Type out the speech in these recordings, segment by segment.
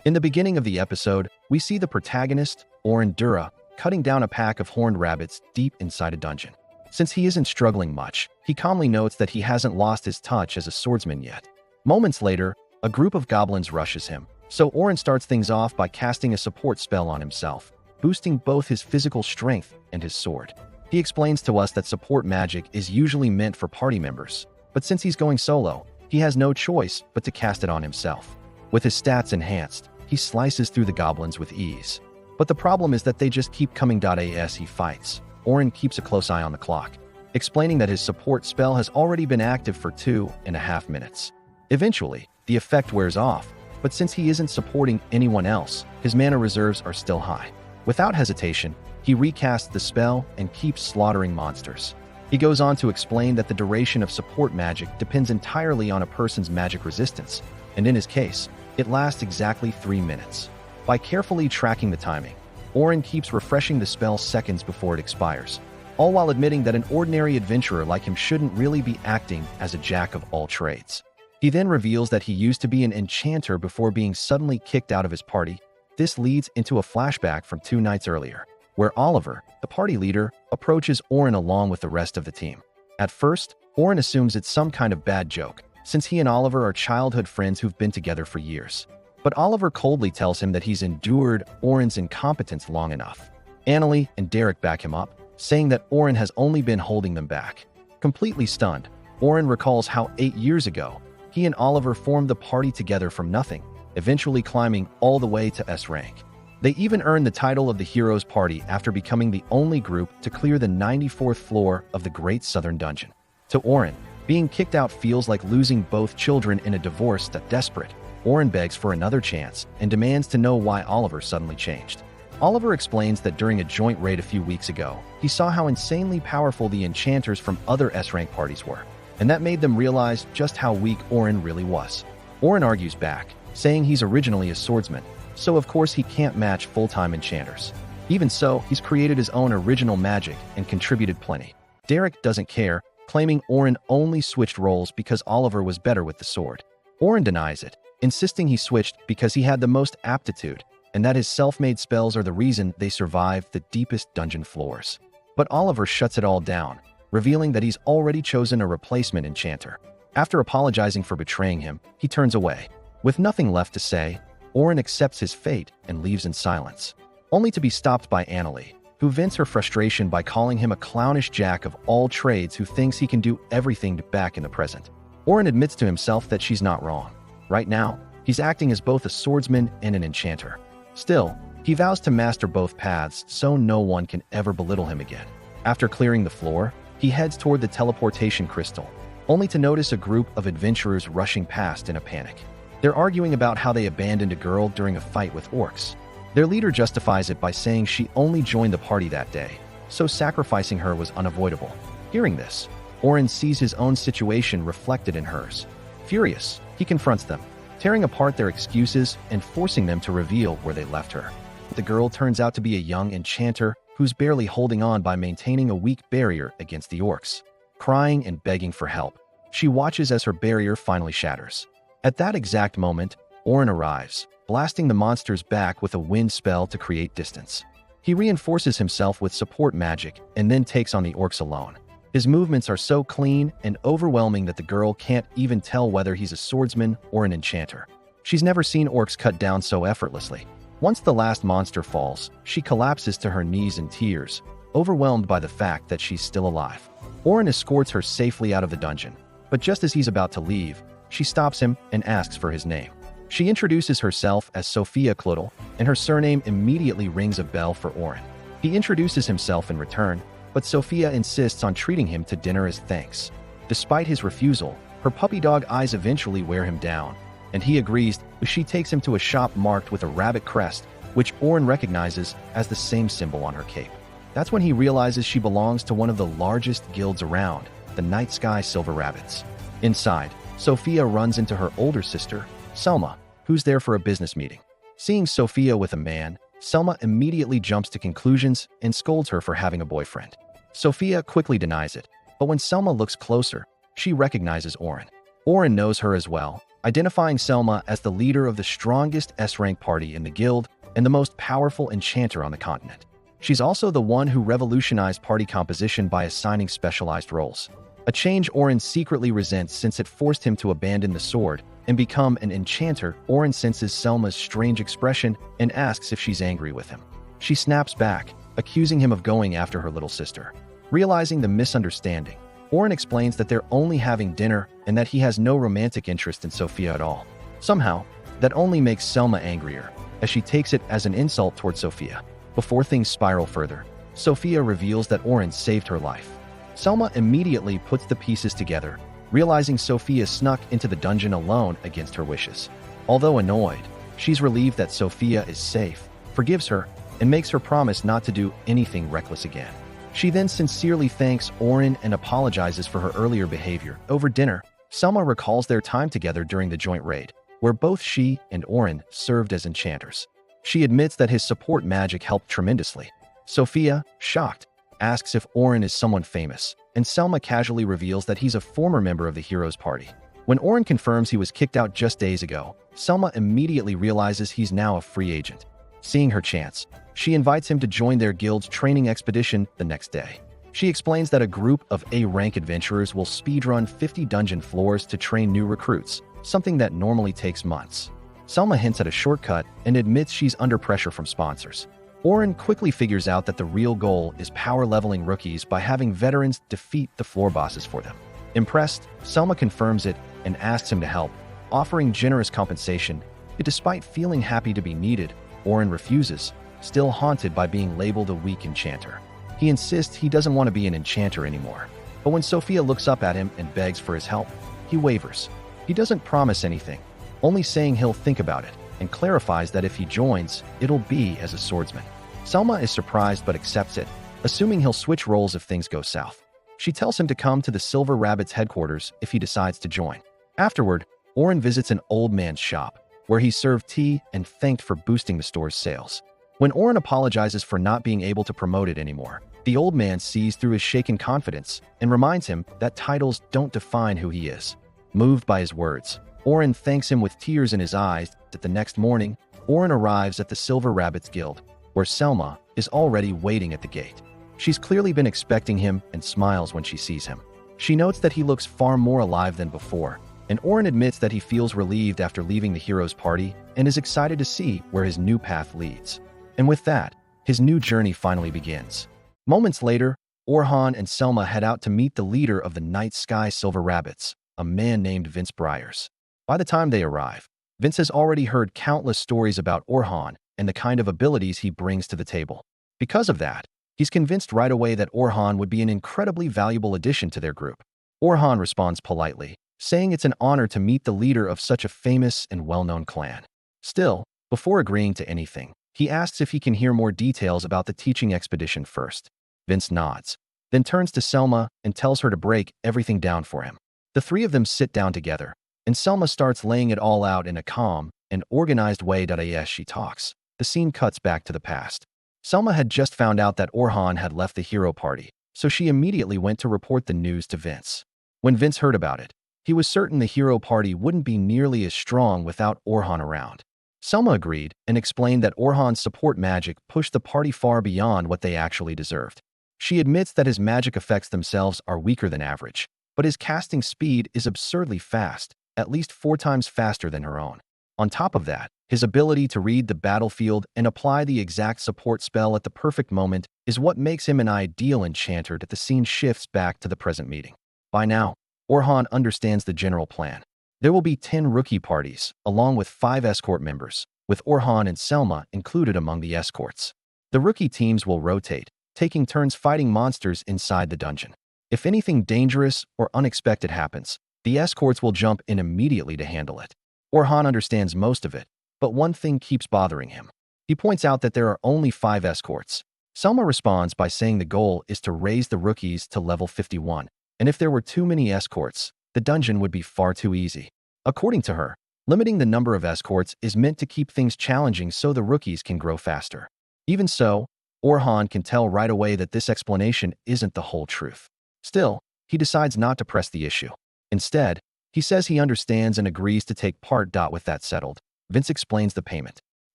In the beginning of the episode, we see the protagonist, Oren Dura, cutting down a pack of horned rabbits deep inside a dungeon. Since he isn't struggling much, he calmly notes that he hasn't lost his touch as a swordsman yet. Moments later, a group of goblins rushes him, so Oren starts things off by casting a support spell on himself, boosting both his physical strength and his sword. He explains to us that support magic is usually meant for party members, but since he's going solo, he has no choice but to cast it on himself. With his stats enhanced, he slices through the goblins with ease. But the problem is that they just keep coming. As he fights, Oren keeps a close eye on the clock, explaining that his support spell has already been active for 2.5 minutes. Eventually, the effect wears off, but since he isn't supporting anyone else, his mana reserves are still high. Without hesitation, he recasts the spell and keeps slaughtering monsters. He goes on to explain that the duration of support magic depends entirely on a person's magic resistance, and in his case, it lasts exactly 3 minutes. By carefully tracking the timing, Oren keeps refreshing the spell seconds before it expires, all while admitting that an ordinary adventurer like him shouldn't really be acting as a jack of all trades. He then reveals that he used to be an enchanter before being suddenly kicked out of his party. This leads into a flashback from 2 nights earlier, where Oliver, the party leader, approaches Oren along with the rest of the team. At first, Oren assumes it's some kind of bad joke, since he and Oliver are childhood friends who've been together for years. But Oliver coldly tells him that he's endured Oren's incompetence long enough. Annalie and Derek back him up, saying that Oren has only been holding them back. Completely stunned, Oren recalls how 8 years ago, he and Oliver formed the party together from nothing, eventually climbing all the way to S rank. They even earned the title of the Heroes Party after becoming the only group to clear the 94th floor of the Great Southern Dungeon. To Oren, being kicked out feels like losing both children in a divorce. Desperate, Oren begs for another chance and demands to know why Oliver suddenly changed. Oliver explains that during a joint raid a few weeks ago, he saw how insanely powerful the enchanters from other S-rank parties were, and that made them realize just how weak Oren really was. Oren argues back, saying he's originally a swordsman, so of course he can't match full-time enchanters. Even so, he's created his own original magic and contributed plenty. Derek doesn't care, claiming Oren only switched roles because Oliver was better with the sword. Oren denies it, insisting he switched because he had the most aptitude, and that his self-made spells are the reason they survived the deepest dungeon floors. But Oliver shuts it all down, revealing that he's already chosen a replacement enchanter. After apologizing for betraying him, he turns away. With nothing left to say, Oren accepts his fate and leaves in silence, only to be stopped by Annalie, who vents her frustration by calling him a clownish jack of all trades who thinks he can do everything back in the present. Oren admits to himself that she's not wrong. Right now, he's acting as both a swordsman and an enchanter. Still, he vows to master both paths so no one can ever belittle him again. After clearing the floor, he heads toward the teleportation crystal, only to notice a group of adventurers rushing past in a panic. They're arguing about how they abandoned a girl during a fight with orcs. Their leader justifies it by saying she only joined the party that day, so sacrificing her was unavoidable. Hearing this, Oren sees his own situation reflected in hers. Furious, he confronts them, tearing apart their excuses and forcing them to reveal where they left her. The girl turns out to be a young enchanter who's barely holding on by maintaining a weak barrier against the orcs. Crying and begging for help, she watches as her barrier finally shatters. At that exact moment, Oren arrives, blasting the monsters back with a wind spell to create distance. He reinforces himself with support magic and then takes on the orcs alone. His movements are so clean and overwhelming that the girl can't even tell whether he's a swordsman or an enchanter. She's never seen orcs cut down so effortlessly. Once the last monster falls, she collapses to her knees in tears, overwhelmed by the fact that she's still alive. Oren escorts her safely out of the dungeon, but just as he's about to leave, she stops him and asks for his name. She introduces herself as Sophia Clodel, and her surname immediately rings a bell for Oren. He introduces himself in return, but Sophia insists on treating him to dinner as thanks. Despite his refusal, her puppy dog eyes eventually wear him down, and he agrees. She takes him to a shop marked with a rabbit crest, which Oren recognizes as the same symbol on her cape. That's when he realizes she belongs to one of the largest guilds around, the Night Sky Silver Rabbits. Inside, Sophia runs into her older sister, Selma, who's there for a business meeting. Seeing Sophia with a man, Selma immediately jumps to conclusions and scolds her for having a boyfriend. Sophia quickly denies it, but when Selma looks closer, she recognizes Oren. Oren knows her as well, identifying Selma as the leader of the strongest S-rank party in the guild and the most powerful enchanter on the continent. She's also the one who revolutionized party composition by assigning specialized roles, a change Oren secretly resents since it forced him to abandon the sword and become an enchanter. Oren senses Selma's strange expression and asks if she's angry with him. She snaps back, accusing him of going after her little sister. Realizing the misunderstanding, Oren explains that they're only having dinner and that he has no romantic interest in Sophia at all. Somehow, that only makes Selma angrier, as she takes it as an insult toward Sophia. Before things spiral further, Sophia reveals that Oren saved her life. Selma immediately puts the pieces together, realizing Sophia snuck into the dungeon alone against her wishes. Although annoyed, she's relieved that Sophia is safe, forgives her, and makes her promise not to do anything reckless again. She then sincerely thanks Oren and apologizes for her earlier behavior. Over dinner, Selma recalls their time together during the joint raid, where both she and Oren served as enchanters. She admits that his support magic helped tremendously. Sophia, shocked, asks if Oren is someone famous, and Selma casually reveals that he's a former member of the hero's party. When Oren confirms he was kicked out just days ago, Selma immediately realizes he's now a free agent. Seeing her chance, she invites him to join their guild's training expedition the next day. She explains that a group of A-rank adventurers will speedrun 50 dungeon floors to train new recruits, something that normally takes months. Selma hints at a shortcut and admits she's under pressure from sponsors. Oren quickly figures out that the real goal is power-leveling rookies by having veterans defeat the floor bosses for them. Impressed, Selma confirms it and asks him to help, offering generous compensation. Yet despite feeling happy to be needed, Oren refuses, still haunted by being labeled a weak enchanter. He insists he doesn't want to be an enchanter anymore. But when Sophia looks up at him and begs for his help, he wavers. He doesn't promise anything, only saying he'll think about it, and clarifies that if he joins, it'll be as a swordsman. Selma is surprised but accepts it, assuming he'll switch roles if things go south. She tells him to come to the Silver Rabbit's headquarters if he decides to join. Afterward, Oren visits an old man's shop, where he's served tea and thanked for boosting the store's sales. When Oren apologizes for not being able to promote it anymore, the old man sees through his shaken confidence and reminds him that titles don't define who he is. Moved by his words, Oren thanks him with tears in his eyes. The next morning, Oren arrives at the Silver Rabbit's Guild, where Selma is already waiting at the gate. She's clearly been expecting him and smiles when she sees him. She notes that he looks far more alive than before, and Oren admits that he feels relieved after leaving the hero's party and is excited to see where his new path leads. And with that, his new journey finally begins. Moments later, Orhan and Selma head out to meet the leader of the Night Sky Silver Rabbits, a man named Vince Briers. By the time they arrive, Vince has already heard countless stories about Orhan and the kind of abilities he brings to the table. Because of that, he's convinced right away that Orhan would be an incredibly valuable addition to their group. Orhan responds politely, saying it's an honor to meet the leader of such a famous and well-known clan. Still, before agreeing to anything, he asks if he can hear more details about the teaching expedition first. Vince nods, then turns to Selma and tells her to break everything down for him. The three of them sit down together, and Selma starts laying it all out in a calm and organized way. As she talks, the scene cuts back to the past. Selma had just found out that Orhan had left the hero party, so she immediately went to report the news to Vince. When Vince heard about it, he was certain the hero party wouldn't be nearly as strong without Orhan around. Selma agreed and explained that Orhan's support magic pushed the party far beyond what they actually deserved. She admits that his magic effects themselves are weaker than average, but his casting speed is absurdly fast, at least 4 times faster than her own. On top of that, his ability to read the battlefield and apply the exact support spell at the perfect moment is what makes him an ideal enchanter. The scene shifts back to the present meeting. By now, Orhan understands the general plan. There will be 10 rookie parties, along with 5 escort members, with Orhan and Selma included among the escorts. The rookie teams will rotate, taking turns fighting monsters inside the dungeon. If anything dangerous or unexpected happens, the escorts will jump in immediately to handle it. Orhan understands most of it, but one thing keeps bothering him. He points out that there are only 5 escorts. Selma responds by saying the goal is to raise the rookies to level 51, and if there were too many escorts, the dungeon would be far too easy. According to her, limiting the number of escorts is meant to keep things challenging so the rookies can grow faster. Even so, Orhan can tell right away that this explanation isn't the whole truth. Still, he decides not to press the issue. Instead, He says he understands and agrees to take part. With that settled, Vince explains the payment.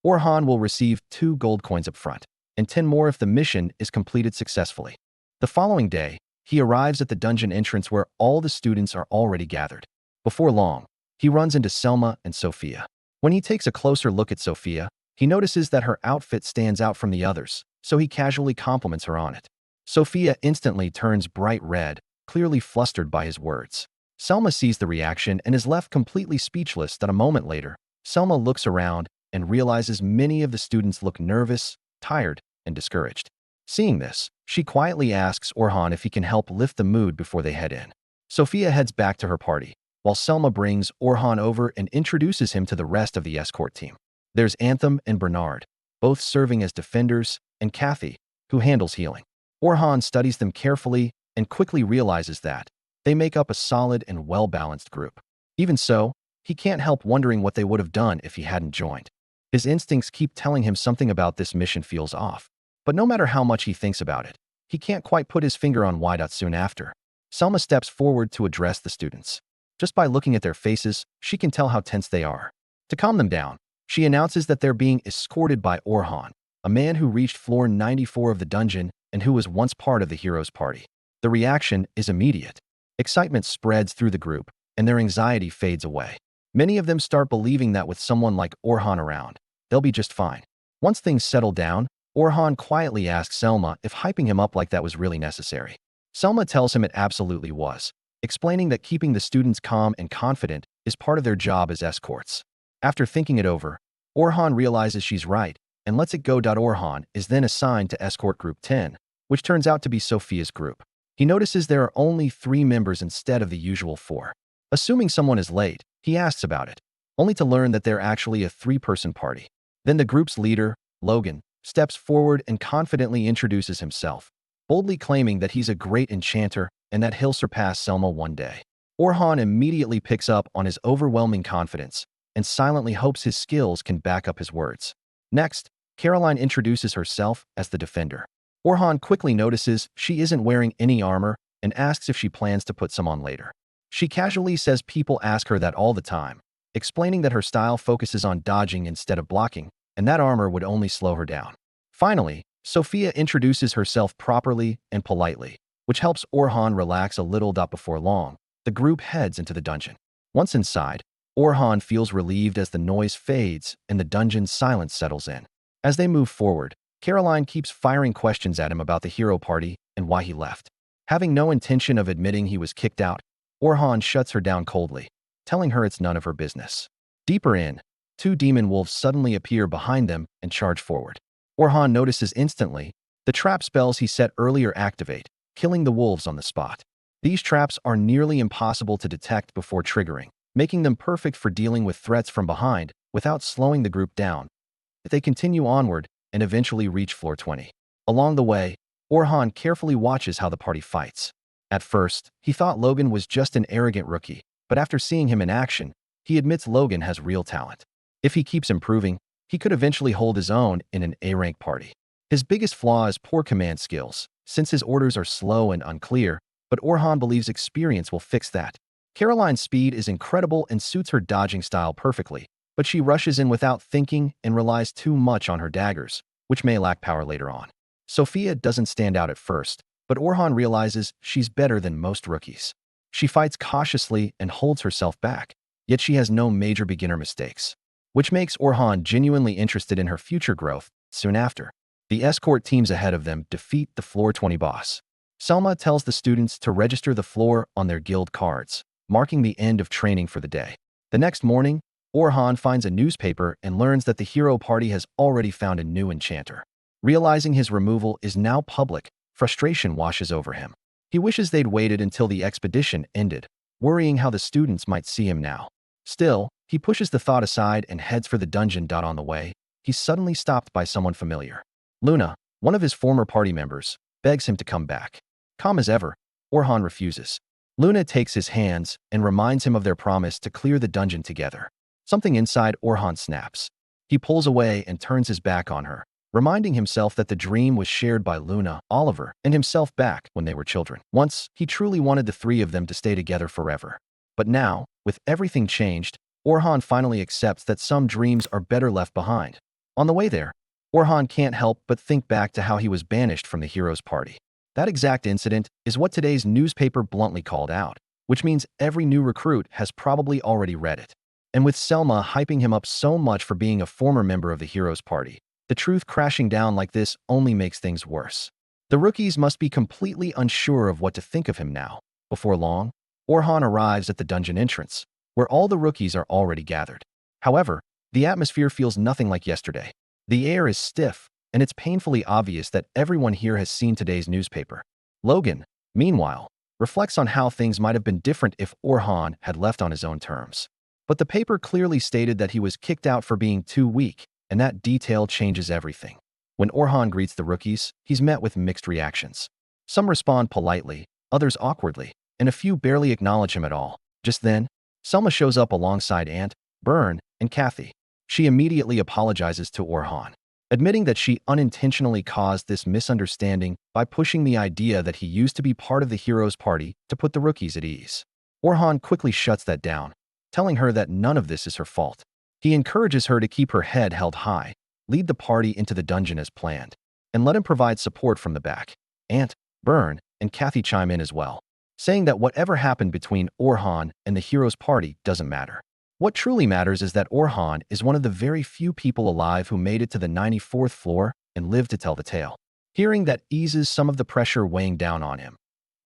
Orhan will receive 2 gold coins up front, and 10 more if the mission is completed successfully. The following day, he arrives at the dungeon entrance where all the students are already gathered. Before long, he runs into Selma and Sophia. When he takes a closer look at Sophia, he notices that her outfit stands out from the others, so he casually compliments her on it. Sophia instantly turns bright red, clearly flustered by his words. Selma sees the reaction and is left completely speechless. A moment later, Selma looks around and realizes many of the students look nervous, tired, and discouraged. Seeing this, she quietly asks Orhan if he can help lift the mood before they head in. Sophia heads back to her party, while Selma brings Orhan over and introduces him to the rest of the escort team. There's Anthem and Bernard, both serving as defenders, and Kathy, who handles healing. Orhan studies them carefully and quickly realizes that they make up a solid and well-balanced group. Even so, he can't help wondering what they would have done if he hadn't joined. His instincts keep telling him something about this mission feels off. But no matter how much he thinks about it, he can't quite put his finger on why. Soon after, Selma steps forward to address the students. Just by looking at their faces, she can tell how tense they are. To calm them down, she announces that they're being escorted by Orhan, a man who reached floor 94 of the dungeon and who was once part of the hero's party. The reaction is immediate. Excitement spreads through the group, and their anxiety fades away. Many of them start believing that with someone like Orhan around, they'll be just fine. Once things settle down, Orhan quietly asks Selma if hyping him up like that was really necessary. Selma tells him it absolutely was, explaining that keeping the students calm and confident is part of their job as escorts. After thinking it over, Orhan realizes she's right and lets it go. Orhan is then assigned to escort group 10, which turns out to be Sophia's group. He notices there are only 3 members instead of the usual 4. Assuming someone is late, he asks about it, only to learn that they're actually a 3-person party. Then the group's leader, Logan, steps forward and confidently introduces himself, boldly claiming that he's a great enchanter and that he'll surpass Selma one day. Orhan immediately picks up on his overwhelming confidence and silently hopes his skills can back up his words. Next, Caroline introduces herself as the defender. Orhan quickly notices she isn't wearing any armor and asks if she plans to put some on later. She casually says people ask her that all the time, explaining that her style focuses on dodging instead of blocking, and that armor would only slow her down. Finally, Sophia introduces herself properly and politely, which helps Orhan relax a little. Before long, the group heads into the dungeon. Once inside, Orhan feels relieved as the noise fades and the dungeon's silence settles in. As they move forward, Caroline keeps firing questions at him about the hero party and why he left. Having no intention of admitting he was kicked out, Orhan shuts her down coldly, telling her it's none of her business. Deeper in, 2 demon wolves suddenly appear behind them and charge forward. Orhan notices instantly the trap spells he set earlier activate, killing the wolves on the spot. These traps are nearly impossible to detect before triggering, making them perfect for dealing with threats from behind without slowing the group down. They continue onward and eventually reach floor 20. Along the way, Orhan carefully watches how the party fights. At first, he thought Logan was just an arrogant rookie, but after seeing him in action, he admits Logan has real talent. If he keeps improving, he could eventually hold his own in an A-rank party. His biggest flaw is poor command skills, since his orders are slow and unclear, but Orhan believes experience will fix that. Caroline's speed is incredible and suits her dodging style perfectly, but she rushes in without thinking and relies too much on her daggers, which may lack power later on. Sophia doesn't stand out at first, but Orhan realizes she's better than most rookies. She fights cautiously and holds herself back, yet she has no major beginner mistakes, which makes Orhan genuinely interested in her future growth. Soon after, the escort teams ahead of them defeat the floor 20 boss. Selma tells the students to register the floor on their guild cards, marking the end of training for the day. The next morning, Orhan finds a newspaper and learns that the hero party has already found a new enchanter. Realizing his removal is now public, frustration washes over him. He wishes they'd waited until the expedition ended, worrying how the students might see him now. Still, he pushes the thought aside and heads for the dungeon. On the way, he's suddenly stopped by someone familiar. Luna, one of his former party members, begs him to come back. Calm as ever, Orhan refuses. Luna takes his hands and reminds him of their promise to clear the dungeon together. Something inside Orhan snaps. He pulls away and turns his back on her, reminding himself that the dream was shared by Luna, Oliver, and himself back when they were children. Once, he truly wanted the 3 of them to stay together forever. But now, with everything changed, Orhan finally accepts that some dreams are better left behind. On the way there, Orhan can't help but think back to how he was banished from the hero's party. That exact incident is what today's newspaper bluntly called out, which means every new recruit has probably already read it. And with Selma hyping him up so much for being a former member of the hero's party, the truth crashing down like this only makes things worse. The rookies must be completely unsure of what to think of him now. Before long, Orhan arrives at the dungeon entrance, where all the rookies are already gathered. However, the atmosphere feels nothing like yesterday. The air is stiff, and it's painfully obvious that everyone here has seen today's newspaper. Logan, meanwhile, reflects on how things might have been different if Orhan had left on his own terms. But the paper clearly stated that he was kicked out for being too weak, and that detail changes everything. When Orhan greets the rookies, he's met with mixed reactions. Some respond politely, others awkwardly, and a few barely acknowledge him at all. Just then, Selma shows up alongside Ant, Byrne, and Kathy. She immediately apologizes to Orhan, admitting that she unintentionally caused this misunderstanding by pushing the idea that he used to be part of the hero's party to put the rookies at ease. Orhan quickly shuts that down, telling her that none of this is her fault. He encourages her to keep her head held high, lead the party into the dungeon as planned, and let him provide support from the back. Ant, Byrne, and Kathy chime in as well, saying that whatever happened between Orhan and the hero's party doesn't matter. What truly matters is that Orhan is one of the very few people alive who made it to the 94th floor and lived to tell the tale. Hearing that eases some of the pressure weighing down on him.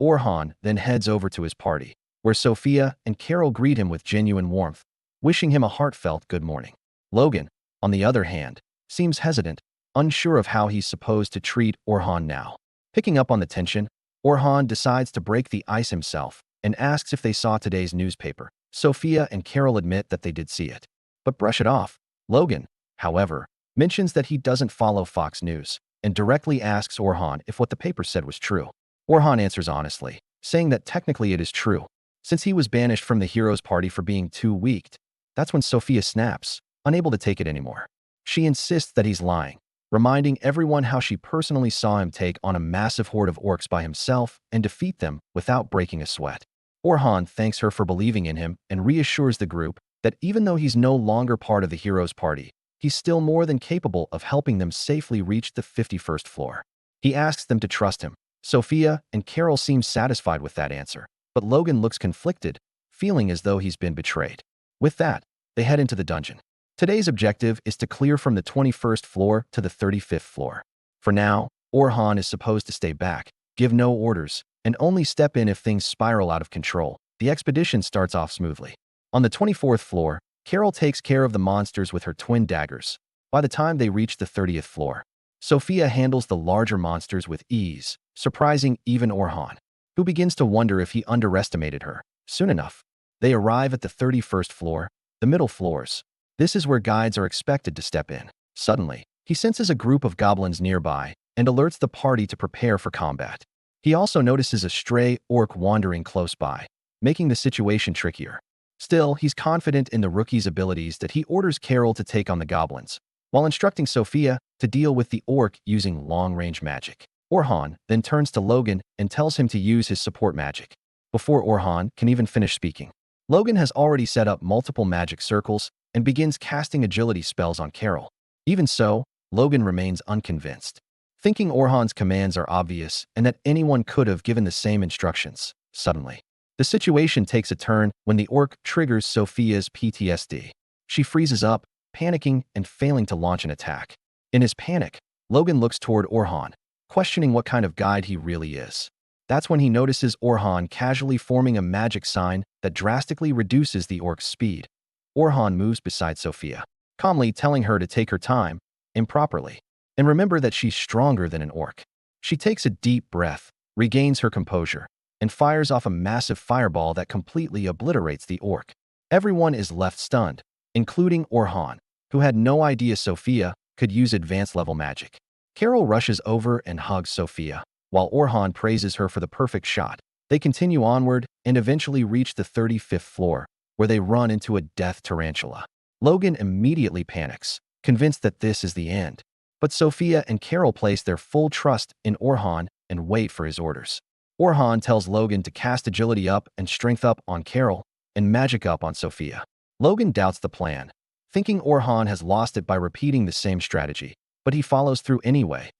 Orhan then heads over to his party, where Sophia and Carol greet him with genuine warmth, wishing him a heartfelt good morning. Logan, on the other hand, seems hesitant, unsure of how he's supposed to treat Orhan now. Picking up on the tension, Orhan decides to break the ice himself and asks if they saw today's newspaper. Sophia and Carol admit that they did see it, but brush it off. Logan, however, mentions that he doesn't follow Fox News and directly asks Orhan if what the paper said was true. Orhan answers honestly, saying that technically it is true, since he was banished from the hero's party for being too weak. That's when Sophia snaps, unable to take it anymore. She insists that he's lying, reminding everyone how she personally saw him take on a massive horde of orcs by himself and defeat them without breaking a sweat. Orhan thanks her for believing in him and reassures the group that even though he's no longer part of the hero's party, he's still more than capable of helping them safely reach the 51st floor. He asks them to trust him. Sophia and Carol seem satisfied with that answer, but Logan looks conflicted, feeling as though he's been betrayed. With that, they head into the dungeon. Today's objective is to clear from the 21st floor to the 35th floor. For now, Orhan is supposed to stay back, give no orders, and only step in if things spiral out of control. The expedition starts off smoothly. On the 24th floor, Carol takes care of the monsters with her twin daggers. By the time they reach the 30th floor, Sophia handles the larger monsters with ease, surprising even Orhan, who begins to wonder if he underestimated her. Soon enough, they arrive at the 31st floor, the middle floors. This is where guides are expected to step in. Suddenly, he senses a group of goblins nearby and alerts the party to prepare for combat. He also notices a stray orc wandering close by, making the situation trickier. Still, he's confident in the rookie's abilities that he orders Carol to take on the goblins, while instructing Sophia to deal with the orc using long-range magic. Orhan then turns to Logan and tells him to use his support magic. Before Orhan can even finish speaking, Logan has already set up multiple magic circles and begins casting agility spells on Carol. Even so, Logan remains unconvinced, thinking Orhan's commands are obvious and that anyone could have given the same instructions. Suddenly, the situation takes a turn when the orc triggers Sophia's PTSD. She freezes up, panicking and failing to launch an attack. In his panic, Logan looks toward Orhan, questioning what kind of guide he really is. That's when he notices Orhan casually forming a magic sign that drastically reduces the orc's speed. Orhan moves beside Sophia, calmly telling her to take her time, improperly, and remember that she's stronger than an orc. She takes a deep breath, regains her composure, and fires off a massive fireball that completely obliterates the orc. Everyone is left stunned, including Orhan, who had no idea Sophia could use advanced-level magic. Carol rushes over and hugs Sophia, while Orhan praises her for the perfect shot. They continue onward and eventually reach the 35th floor, where they run into a death tarantula. Logan immediately panics, convinced that this is the end. But Sophia and Carol place their full trust in Orhan and wait for his orders. Orhan tells Logan to cast agility up and strength up on Carol, and magic up on Sophia. Logan doubts the plan, thinking Orhan has lost it by repeating the same strategy, but he follows through anyway.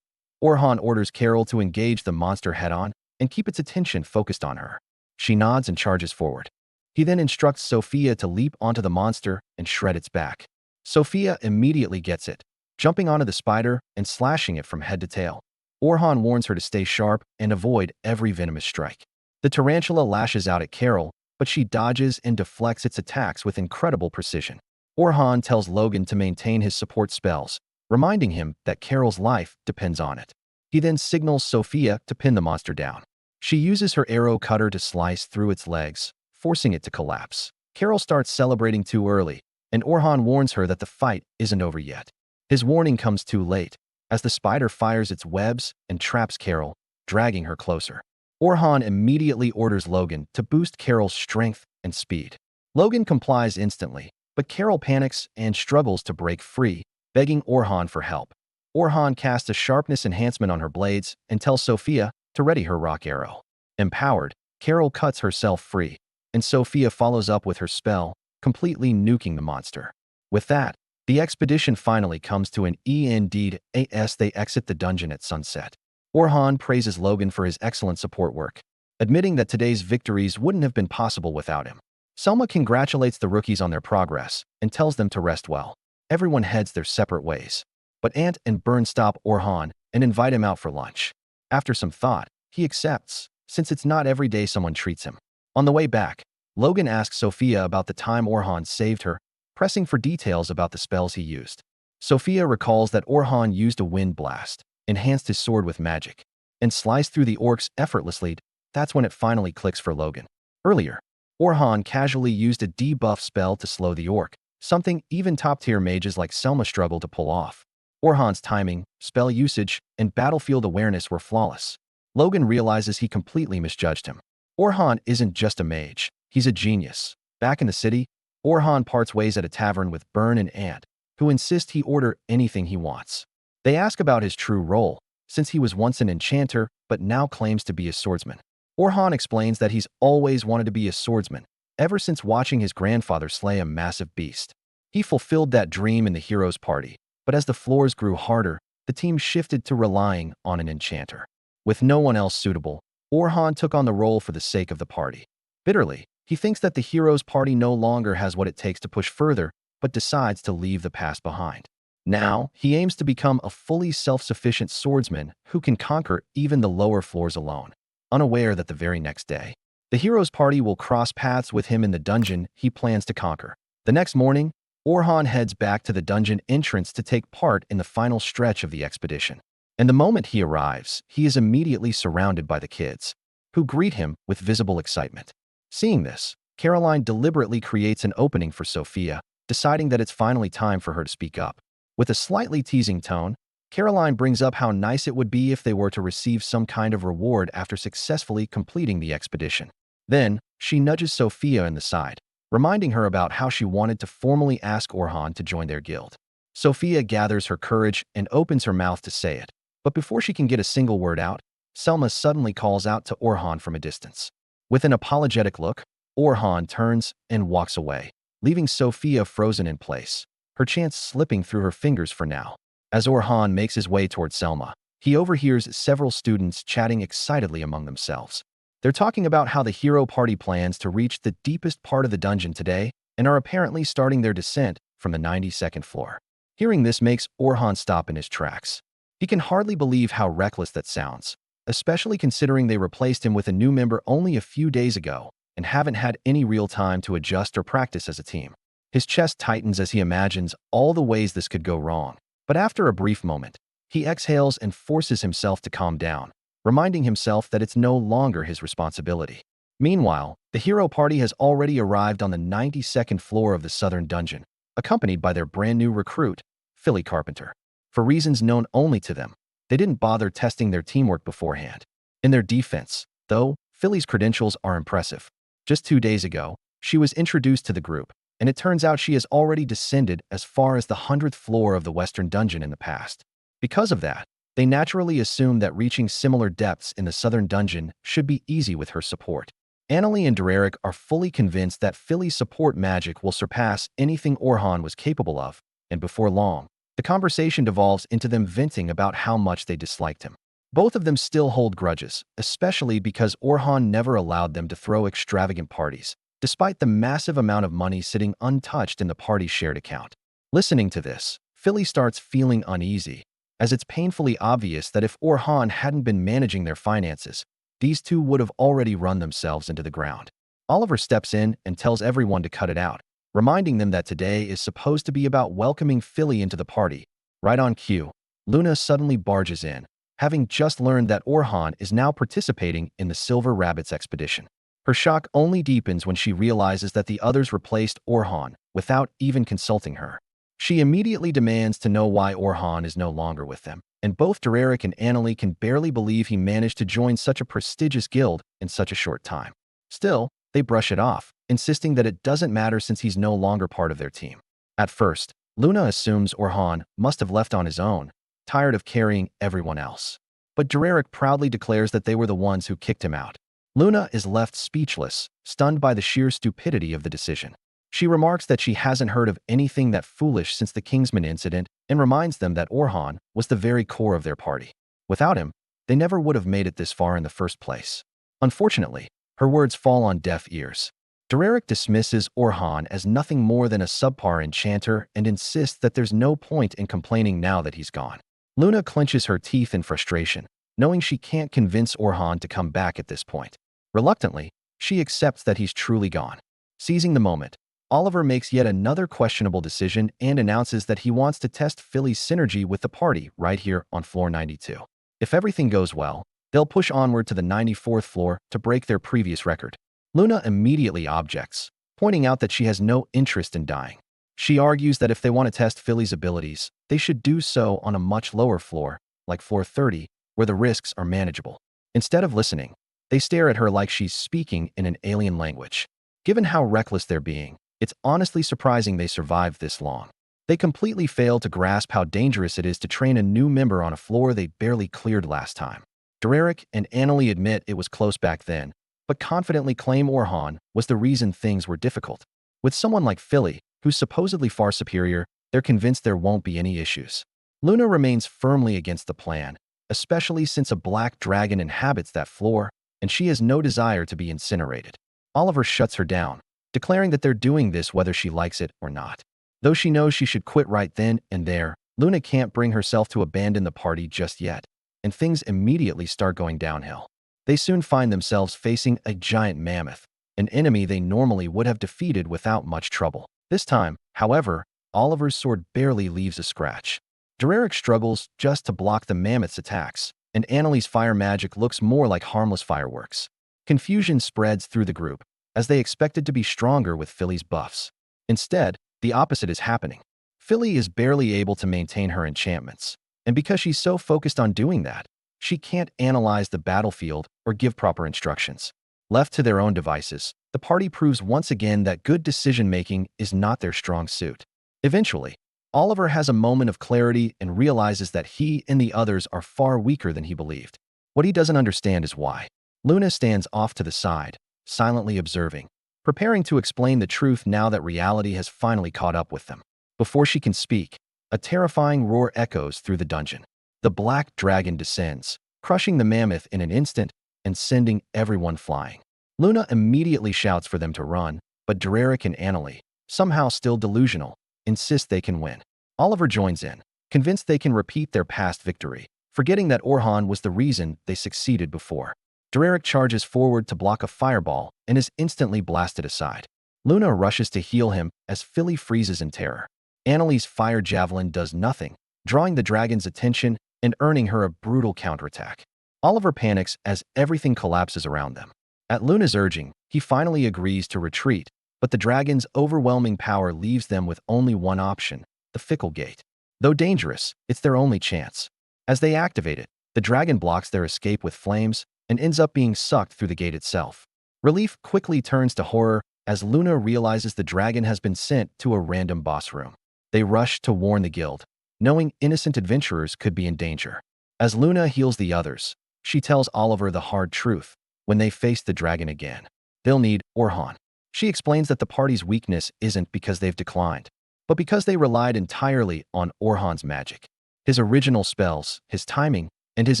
Orhan orders Carol to engage the monster head-on and keep its attention focused on her. She nods and charges forward. He then instructs Sophia to leap onto the monster and shred its back. Sophia immediately gets it, jumping onto the spider and slashing it from head to tail. Orhan warns her to stay sharp and avoid every venomous strike. The tarantula lashes out at Carol, but she dodges and deflects its attacks with incredible precision. Orhan tells Logan to maintain his support spells, reminding him that Carol's life depends on it. He then signals Sophia to pin the monster down. She uses her arrow cutter to slice through its legs, forcing it to collapse. Carol starts celebrating too early, and Orhan warns her that the fight isn't over yet. His warning comes too late, as the spider fires its webs and traps Carol, dragging her closer. Orhan immediately orders Logan to boost Carol's strength and speed. Logan complies instantly, but Carol panics and struggles to break free, begging Orhan for help. Orhan casts a sharpness enhancement on her blades and tells Sophia to ready her rock arrow. Empowered, Carol cuts herself free, and Sophia follows up with her spell, completely nuking the monster. With that, the expedition finally comes to an end as they exit the dungeon at sunset. Orhan praises Logan for his excellent support work, admitting that today's victories wouldn't have been possible without him. Selma congratulates the rookies on their progress and tells them to rest well. Everyone heads their separate ways, but Ant and Burn stop Orhan and invite him out for lunch. After some thought, he accepts, since it's not every day someone treats him. On the way back, Logan asks Sophia about the time Orhan saved her, pressing for details about the spells he used. Sophia recalls that Orhan used a wind blast, enhanced his sword with magic, and sliced through the orcs effortlessly. That's when it finally clicks for Logan. Earlier, Orhan casually used a debuff spell to slow the orc, something even top-tier mages like Selma struggle to pull off. Orhan's timing, spell usage, and battlefield awareness were flawless. Logan realizes he completely misjudged him. Orhan isn't just a mage, he's a genius. Back in the city, Orhan parts ways at a tavern with Burn and Ant, who insist he order anything he wants. They ask about his true role, since he was once an enchanter but now claims to be a swordsman. Orhan explains that he's always wanted to be a swordsman, ever since watching his grandfather slay a massive beast. He fulfilled that dream in the hero's party, but as the floors grew harder, the team shifted to relying on an enchanter. With no one else suitable, Orhan took on the role for the sake of the party. Bitterly, he thinks that the hero's party no longer has what it takes to push further, but decides to leave the past behind. Now, he aims to become a fully self-sufficient swordsman who can conquer even the lower floors alone, unaware that the very next day, the hero's party will cross paths with him in the dungeon he plans to conquer. The next morning, Orhan heads back to the dungeon entrance to take part in the final stretch of the expedition. And the moment he arrives, he is immediately surrounded by the kids, who greet him with visible excitement. Seeing this, Caroline deliberately creates an opening for Sophia, deciding that it's finally time for her to speak up. With a slightly teasing tone, Caroline brings up how nice it would be if they were to receive some kind of reward after successfully completing the expedition. Then, she nudges Sophia in the side, reminding her about how she wanted to formally ask Orhan to join their guild. Sophia gathers her courage and opens her mouth to say it, but before she can get a single word out, Selma suddenly calls out to Orhan from a distance. With an apologetic look, Orhan turns and walks away, leaving Sophia frozen in place, her chance slipping through her fingers for now. As Orhan makes his way towards Selma, he overhears several students chatting excitedly among themselves. They're talking about how the hero party plans to reach the deepest part of the dungeon today and are apparently starting their descent from the 92nd floor. Hearing this makes Orhan stop in his tracks. He can hardly believe how reckless that sounds, especially considering they replaced him with a new member only a few days ago and haven't had any real time to adjust or practice as a team. His chest tightens as he imagines all the ways this could go wrong. But after a brief moment, he exhales and forces himself to calm down, reminding himself that it's no longer his responsibility. Meanwhile, the hero party has already arrived on the 92nd floor of the southern dungeon, accompanied by their brand new recruit, Philly Carpenter. For reasons known only to them, they didn't bother testing their teamwork beforehand. In their defense, though, Philly's credentials are impressive. Just 2 days ago, she was introduced to the group, and it turns out she has already descended as far as the 100th floor of the western dungeon in the past. Because of that, they naturally assume that reaching similar depths in the southern dungeon should be easy with her support. Annalie and Dereric are fully convinced that Philly's support magic will surpass anything Orhan was capable of, and before long, the conversation devolves into them venting about how much they disliked him. Both of them still hold grudges, especially because Orhan never allowed them to throw extravagant parties, despite the massive amount of money sitting untouched in the party's shared account. Listening to this, Philly starts feeling uneasy, as it's painfully obvious that if Orhan hadn't been managing their finances, these two would have already run themselves into the ground. Oliver steps in and tells everyone to cut it out, reminding them that today is supposed to be about welcoming Philly into the party. Right on cue, Luna suddenly barges in, having just learned that Orhan is now participating in the Silver Rabbits expedition. Her shock only deepens when she realizes that the others replaced Orhan without even consulting her. She immediately demands to know why Orhan is no longer with them, and both Dereric and Annalie can barely believe he managed to join such a prestigious guild in such a short time. Still, they brush it off, insisting that it doesn't matter since he's no longer part of their team. At first, Luna assumes Orhan must have left on his own, tired of carrying everyone else. But Dereric proudly declares that they were the ones who kicked him out. Luna is left speechless, stunned by the sheer stupidity of the decision. She remarks that she hasn't heard of anything that foolish since the Kingsman incident and reminds them that Orhan was the very core of their party. Without him, they never would have made it this far in the first place. Unfortunately, her words fall on deaf ears. Dereric dismisses Orhan as nothing more than a subpar enchanter and insists that there's no point in complaining now that he's gone. Luna clenches her teeth in frustration, knowing she can't convince Orhan to come back at this point. Reluctantly, she accepts that he's truly gone. Seizing the moment, Oliver makes yet another questionable decision and announces that he wants to test Philly's synergy with the party right here on floor 92. If everything goes well, they'll push onward to the 94th floor to break their previous record. Luna immediately objects, pointing out that she has no interest in dying. She argues that if they want to test Philly's abilities, they should do so on a much lower floor, like floor 30, where the risks are manageable. Instead of listening, they stare at her like she's speaking in an alien language. Given how reckless they're being, it's honestly surprising they survived this long. They completely fail to grasp how dangerous it is to train a new member on a floor they barely cleared last time. Dereric and Annalie admit it was close back then, but confidently claim Orhan was the reason things were difficult. With someone like Philly, who's supposedly far superior, they're convinced there won't be any issues. Luna remains firmly against the plan, especially since a black dragon inhabits that floor, and she has no desire to be incinerated. Oliver shuts her down, declaring that they're doing this whether she likes it or not. Though she knows she should quit right then and there, Luna can't bring herself to abandon the party just yet, and things immediately start going downhill. They soon find themselves facing a giant mammoth, an enemy they normally would have defeated without much trouble. This time, however, Oliver's sword barely leaves a scratch. Dereric struggles just to block the mammoth's attacks, and Annalie's fire magic looks more like harmless fireworks. Confusion spreads through the group, as they expected to be stronger with Philly's buffs. Instead, the opposite is happening. Philly is barely able to maintain her enchantments, and because she's so focused on doing that, she can't analyze the battlefield or give proper instructions. Left to their own devices, the party proves once again that good decision-making is not their strong suit. Eventually, Oliver has a moment of clarity and realizes that he and the others are far weaker than he believed. What he doesn't understand is why. Luna stands off to the side, silently observing, preparing to explain the truth now that reality has finally caught up with them. Before she can speak, a terrifying roar echoes through the dungeon. The black dragon descends, crushing the mammoth in an instant and sending everyone flying. Luna immediately shouts for them to run, but Dereric and Annalie, somehow still delusional, insist they can win. Oliver joins in, convinced they can repeat their past victory, forgetting that Orhan was the reason they succeeded before. Dereric charges forward to block a fireball and is instantly blasted aside. Luna rushes to heal him as Philly freezes in terror. Annalie's fire javelin does nothing, drawing the dragon's attention and earning her a brutal counterattack. Oliver panics as everything collapses around them. At Luna's urging, he finally agrees to retreat, but the dragon's overwhelming power leaves them with only one option, the Fickle Gate. Though dangerous, it's their only chance. As they activate it, the dragon blocks their escape with flames and ends up being sucked through the gate itself. Relief quickly turns to horror as Luna realizes the dragon has been sent to a random boss room. They rush to warn the guild, knowing innocent adventurers could be in danger. As Luna heals the others, she tells Oliver the hard truth: when they face the dragon again, they'll need Orhan. She explains that the party's weakness isn't because they've declined, but because they relied entirely on Orhan's magic. His original spells, his timing, and his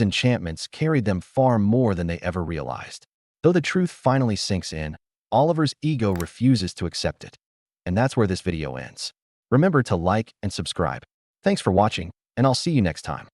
enchantments carried them far more than they ever realized. Though the truth finally sinks in, Oliver's ego refuses to accept it. And that's where this video ends. Remember to like and subscribe. Thanks for watching, and I'll see you next time.